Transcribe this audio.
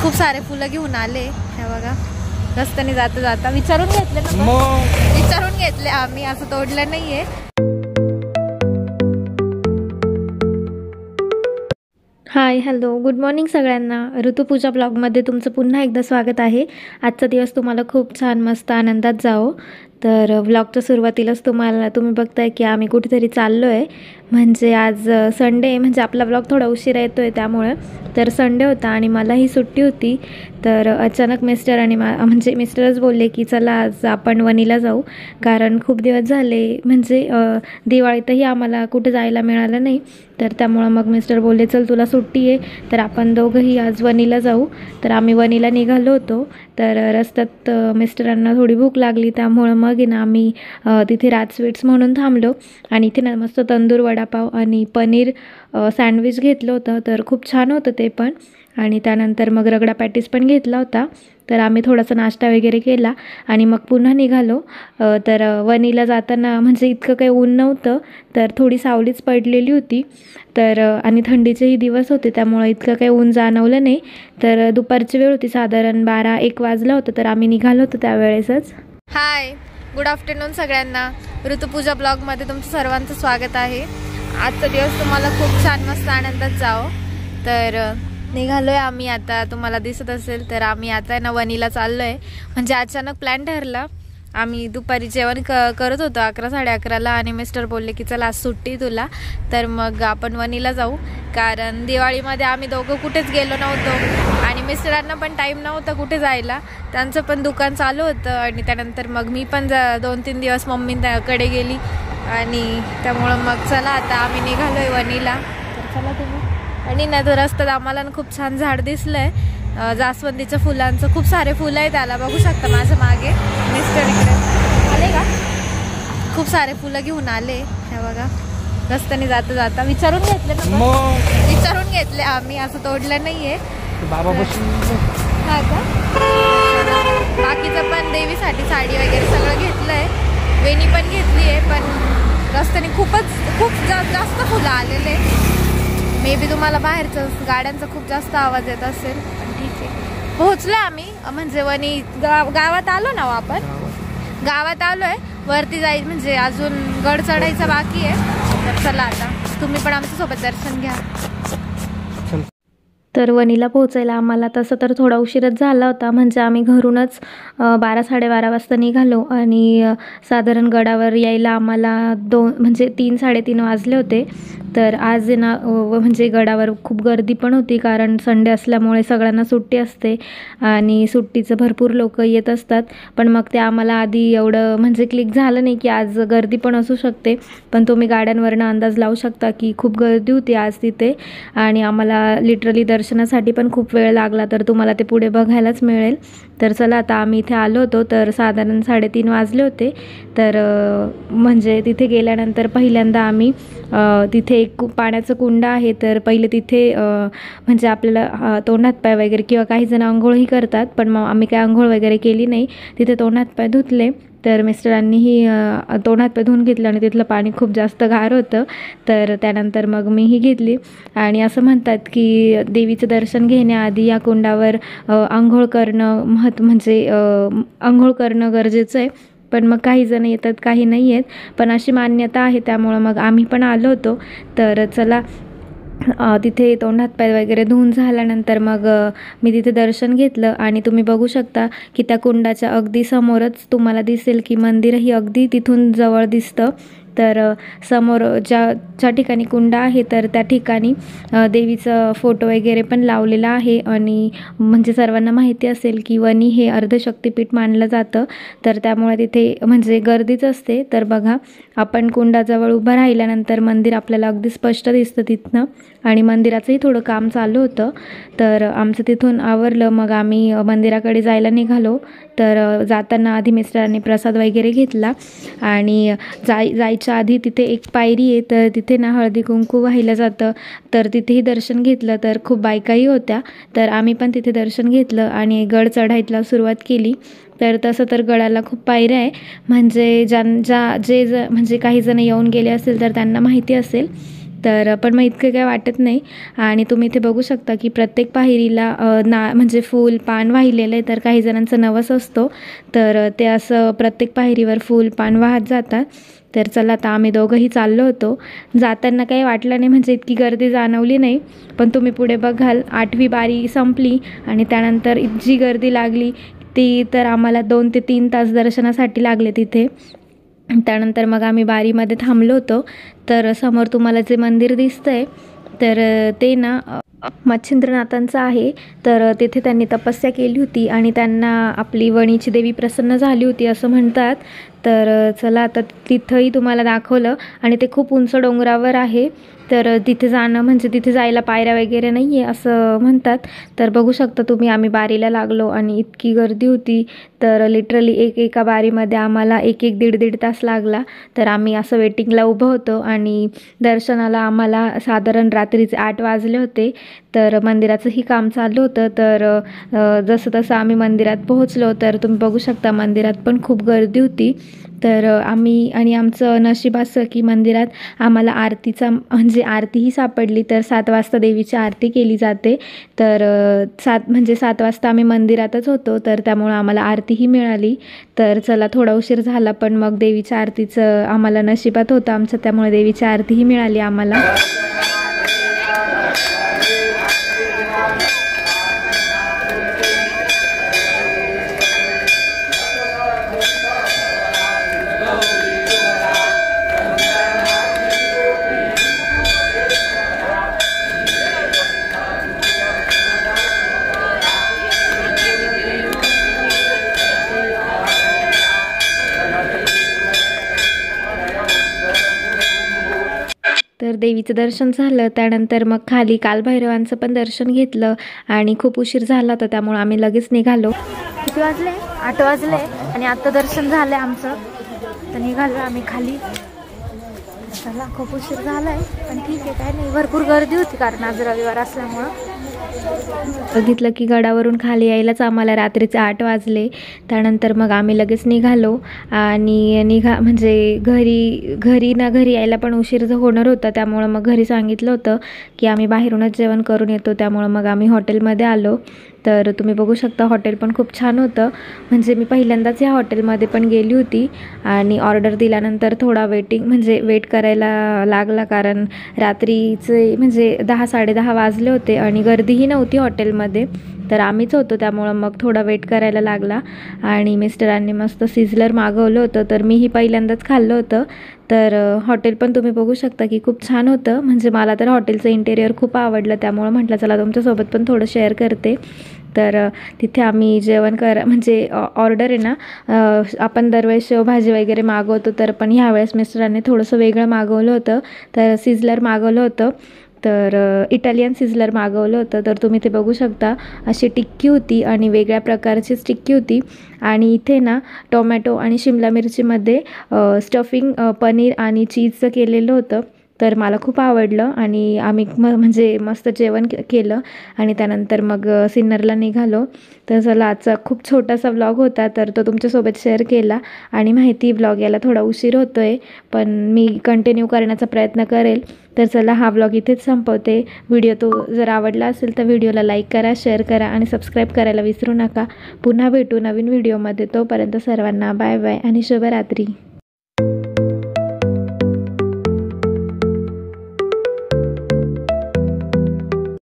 खूप सारे फुलं घेऊन आले. हे बघा रस्त्याने जाता जाता विचारून घेतले ना, विचारून घेतले आम्ही, असं तोडलं नाहीये. हाय हॅलो गुड मॉर्निंग सगळ्यांना. ऋतुपूजा ब्लॉगमध्ये तुमचं पुन्हा एकदा स्वागत आहे. आजचा दिवस तुम्हाला खूप छान मस्त आनंदात जाओ. तर व्लॉगच्या सुरुवातीलाच तुम्ही बघताय की आम्ही कुठेतरी चाललो आहे. म्हणजे आज संडे, म्हणजे आपला व्लॉग थोडा उशिरा येतो आहे त्यामुळे. तर संडे होता आणि मलाही सुट्टी होती. तर अचानक मिस्टर आणि म्हणजे मिस्टरच बोलले की चला आज आपण वणीला जाऊ, कारण खूप दिवस झाले म्हणजे दिवाळीतही आम्हाला कुठे जायला मिळालं नाही. तर त्यामुळं मग मिस्टर बोलले चल तुला सुट्टी आहे तर आपण दोघंही आज वणीला जाऊ. तर आम्ही वणीला निघालो होतो. तर रस्त्यात मिस्टरांना थोडी भूक लागली, त्यामुळं मग ना आम्ही तिथे राज स्वीट्स म्हणून थांबलो आणि इथे ना मस्त तंदूर वडापाव आणि पनीर सँडविच घेतलं होतं. तर खूप छान होतं ते पण. आणि त्यानंतर मग रगडा पॅटीस पण घेतला होता. तर आम्ही थोडासा नाश्ता वगैरे केला आणि मग पुन्हा निघालो. तर वणीला जाताना म्हणजे इतकं काही ऊन नव्हतं, तर थोडी सावलीच पडलेली होती. तर आणि थंडीचेही दिवस होते त्यामुळं इतकं काही ऊन जाणवलं नाही. तर दुपारची वेळ होती, साधारण 12-1 वाजला होतं. तर आम्ही निघालो होतो त्यावेळेसच. हाय गुड आफ्टरनून सगळ्यांना. ऋतुपूजा ब्लॉगमध्ये तुमचं सर्वांचं स्वागत आहे. आजचा दिवस तुम्हाला खूप छान मस्त आनंदात जाओ. तर निघालोय आम्ही आता, तुम्हाला दिसत असेल. तर आम्ही आता ना वणीला चाललोय. म्हणजे अचानक प्लॅन ठरला. आम्ही दुपारी जेवण करत होतो 11-11:30ला आणि मिस्टर बोलले की चला आज सुट्टी तुला, तर मग आपण वणीला जाऊ. कारण दिवाळीमध्ये आम्ही दोघं कुठेच गेलो नव्हतो आणि मिस्टरांना पण टाईम नव्हता कुठे जायला, त्यांचं पण दुकान चालू होतं. आणि त्यानंतर मग मी पण 2-3 दिवस मम्मीकडे गेली आणि त्यामुळं मग चला आता आम्ही निघालोय वणीला. तर चला तुम्ही. आणि ना तर रस्त्यात आम्हाला खूप छान झाड दिसलंय जास्वंदीच्या फुलांचं. खूप सारे फुलं आहेत त्याला, बघू शकता माझ्या मागे. मिस्टर इकडे आले का, खूप सारे फुलं घेऊन आले. हे बघा रस्त्याने जाता जाता विचारून घेतले ना, विचारून घेतले आम्ही, असं तोडलं नाहीये. हा का, बाकीचं पण देवीसाठी साडी वगैरे सगळं घेतलंय, वेणी पण घेतली आहे. पण रस्त्याने खूप जास्त फुलं आलेले. मे बी तुम्हाला बाहेरचं गाड्यांचा खूप जास्त आवाज येत असेल, पण ठीक आहे. पोहोचलो आम्ही, म्हणजे वणी गावात आलो ना आपण, गावात आलोय. वरती जाईल म्हणजे अजून गड चढायचा बाकी आहे. तर चला आता तुम्ही पण आमच्यासोबत दर्शन घ्या. तर वणीला पोहोचायला आम्हाला तसं तर थोडा उशीरच झाला होता. म्हणजे आम्ही घरूनच 12-12:30 वाजता निघालो आणि साधारण गडावर यायला आम्हाला 3-3:30 वाजले होते. तर आज ना म्हणजे गडावर खूप गर्दी पण होती, कारण संडे असल्यामुळे सगळ्यांना सुट्टी असते आणि सुट्टीचं भरपूर लोक येत असतात. पण मग ते आम्हाला आधी एवढं म्हणजे क्लिक झालं नाही की आज गर्दी पण असू शकते. पण तुम्ही गाड्यांवरनं अंदाज लावू शकता की खूप गर्दी होती आज तिथे. आणि आम्हाला लिटरली दर्शनासाठी पण खूप वेळ लागला, तर तुम्हाला ते पुढे बघायलाच मिळेल. तर चला आता आम्ही इथे आलो होतो, तर साधारण 3:30 वाजले होते. तर म्हणजे तिथे गेल्यानंतर पहिल्यांदा आम्ही तिथे एक पाण्याचं कुंड आहे. तर पहिले तिथे म्हणजे आपल्याला तोंड हातपाय वगैरे किंवा काही जण आंघोळही करतात, पण मग आम्ही काही आंघोळ वगैरे केली नाही. तिथे तोंड हातपाय धुतले. तर मिस्टरांनीही तोंड हातपाय धुवून घेतलं आणि तिथलं पाणी खूप जास्त गार होतं. तर त्यानंतर मग मीही घेतली. आणि असं म्हणतात की देवीचं दर्शन घेण्याआधी या कुंडावर आंघोळ करणं म्हणजे आंघोळ करणं गरजेचं आहे. पण मग काही जण येतात, काही नाही येत, पण अशी मान्यता आहे. त्यामुळं मग आम्ही पण आलो होतो. तर चला तिथे तोंड हातपाय वगैरे धुवून झाल्यानंतर मग मी तिथे दर्शन घेतलं. आणि तुम्ही बघू शकता की त्या कुंडाच्या अगदी समोरच तुम्हाला दिसेल की मंदिरही अगदी तिथून जवळ दिसतं. तर समोर ज्या ठिकाणी कुंड आहे तर त्या ठिकाणी देवीचं फोटो वगैरे पण लावलेला आहे. आणि म्हणजे सर्वांना माहिती असेल की वणी हे अर्धशक्तिपीठ मानलं जातं, तर त्यामुळे तिथे म्हणजे गर्दीच असते. तर बघा आपण कुंडाजवळ उभं राहिल्यानंतर मंदिर आपल्याला अगदी स्पष्ट दिसतं तिथनं. आणि मंदिराचंही थोडं काम चालू होतं. तर आमचं तिथून आवरलं, मग आम्ही मंदिराकडे जायला निघालो. तर जाताना आधी मिस्टरांनी प्रसाद वगैरे घेतला आणि जायच्या आधी तिथे एक पायरी आहे, तर तिथे ना हळदी कुंकू वाहिलं जातं. तर तिथेही दर्शन घेतलं, तर खूप बायकाही होत्या. तर आम्ही पण तिथे दर्शन घेतलं आणि गड चढायला सुरुवात केली. तर तसं तर गडाला खूप पायऱ्या आहे, म्हणजे म्हणजे काही जण येऊन गेले असेल तर त्यांना माहिती असेल. तर पण मग इतकं काय वाटत नाही. आणि तुम्ही इथे बघू शकता की प्रत्येक पायरीला म्हणजे फूल पान वाहिलेलं आहे. तर काही जणांचं नवस असतो, तर ते असं प्रत्येक पायरीवर फूल पान वाहत जातात. तर चला आता आम्ही दोघंही चाललो होतो. जाताना काही वाटलं नाही, म्हणजे इतकी गर्दी जाणवली नाही. पण तुम्ही पुढे बघाल 8वी बारी संपली आणि त्यानंतर जी गर्दी लागली ती तर आम्हाला 2 ते 3 तास दर्शनासाठी लागले तिथे. त्यानंतर मग आम्ही बारीमध्ये थांबलो होतो. तर समोर तुम्हाला जे मंदिर दिसतंय तर ते ना मच्छिंद्रनाथांचं आहे. तर तिथे त्यांनी तपस्या केली होती आणि त्यांना आपली वणीची देवी प्रसन्न झाली होती असं म्हणतात. तर चला आता तिथंही तुम्हाला दाखवलं. आणि ते खूप उंच डोंगरावर आहे. तर तिथे जाणं म्हणजे तिथे जायला पायऱ्या वगैरे नाही आहे असं म्हणतात. तर बघू शकता तुम्ही आम्ही बारीला लागलो आणि इतकी गर्दी होती. तर लिटरली एका बारीमध्ये आम्हाला 1-1 दीड तास लागला. तर आम्ही असं वेटिंगला उभं होतो आणि दर्शनाला आम्हाला साधारण रात्रीचे 8 वाजले होते. तर मंदिराचंही काम चालू होतं. तर जसं तसं आम्ही मंदिरात पोहोचलो. तर तुम्ही बघू शकता मंदिरात पण खूप गर्दी होती. तर आम्ही आणि आमचं नशीब असं की मंदिरात आम्हाला आरतीचा म्हणजे आरतीही सापडली. तर 7 वाजता देवीची आरती केली जाते. तर 7 वाजता आम्ही मंदिरातच होतो. तर त्यामुळं आम्हाला आरतीही मिळाली. तर चला थोडा उशीर झाला पण मग देवीच्या आरतीचं आम्हाला नशिबात होतं आमचं, त्यामुळे देवीची आरतीही मिळाली आम्हाला. तर देवीचं दर्शन झालं. त्यानंतर मग खाली कालभैरवांचं पण दर्शन घेतलं आणि खूप उशीर झाला होता त्यामुळे आम्ही लगेच निघालो. किती वाजले? 8 वाजले आणि आता दर्शन झालं आमचं. तर निघालो आम्ही खाली. चला खूप उशीर झाला आहे पण ठीक आहे, काय नाही. भरपूर गर्दी होती कारण आज रविवार असल्यामुळं. बघितलं की गडावरून खाली यायलाच आम्हाला रात्रीचे 8 वाजले. त्यानंतर मग आम्ही लगेच निघालो आणि म्हणजे घरी यायला पण उशीर होणार होता. त्यामुळं मग घरी सांगितलं होतं की आम्ही बाहेरूनच जेवण करून येतो. त्यामुळं मग आम्ही हॉटेलमध्ये आलो. तर तुम्ही बघू शकता हॉटेल पण खूप छान होतं. म्हणजे मी पहिल्यांदाच ह्या हॉटेलमध्ये पण गेली होती आणि ऑर्डर दिल्यानंतर थोडा वेट करायला लागला कारण रात्रीचे म्हणजे 10-10:30 वाजले होते आणि गर्दीही नव्हती हॉटेलमध्ये. तर आम्हीच होतो त्यामुळं मग थोडा वेट करायला लागला. आणि मिस्टरांनी मस्त सिझलर मागवलं होतं तर मीही पहिल्यांदाच खाल्लं होतं. तर हॉटेल पण तुम्ही बघू शकता की खूप छान होतं. म्हणजे मला तर हॉटेलचं इंटेरियर खूप आवडलं त्यामुळं म्हटलं चला तुमच्यासोबत पण थोडं शेअर करते. तर तिथे आम्ही जेवण म्हणजे ऑर्डर आहे ना, आपण दरवेळेस शेवभाजी वगैरे मागवतो तर पण ह्यावेळेस मिस्टरांनी थोडंसं वेगळं मागवलं होतं. तर सिझलर मागवलं होतं. तर इटालियन सिझलर मागवलं होतं. तर तुम्ही ते बघू शकता अशी टिक्की होती आणि वेगळ्या प्रकारचीच टिक्की होती. आणि इथे ना टोमॅटो आणि शिमला मिरचीमध्ये स्टफिंग पनीर आणि चीजचं केलेलं होतं. तर मला खूप आवडलं आणि आम्ही म्हणजे मस्त जेवण केलं आणि त्यानंतर मग सिन्नरला निघालो. तर चला आजचा खूप छोटासा व्लॉग होता तर तो तुमच्यासोबत शेअर केला. आणि माहिती व्लॉग यायला थोडा उशीर होतो आहे पण मी कंटिन्यू करण्याचा प्रयत्न करेल. तर चला हा व्लॉग इथेच संपवते. व्हिडिओ तो जर आवडला असेल तर व्हिडिओला लाईक करा, शेअर करा आणि सबस्क्राईब करायला विसरू नका. पुन्हा भेटू नवीन व्हिडिओमध्ये. तोपर्यंत सर्वांना बाय बाय आणि शुभरात्री.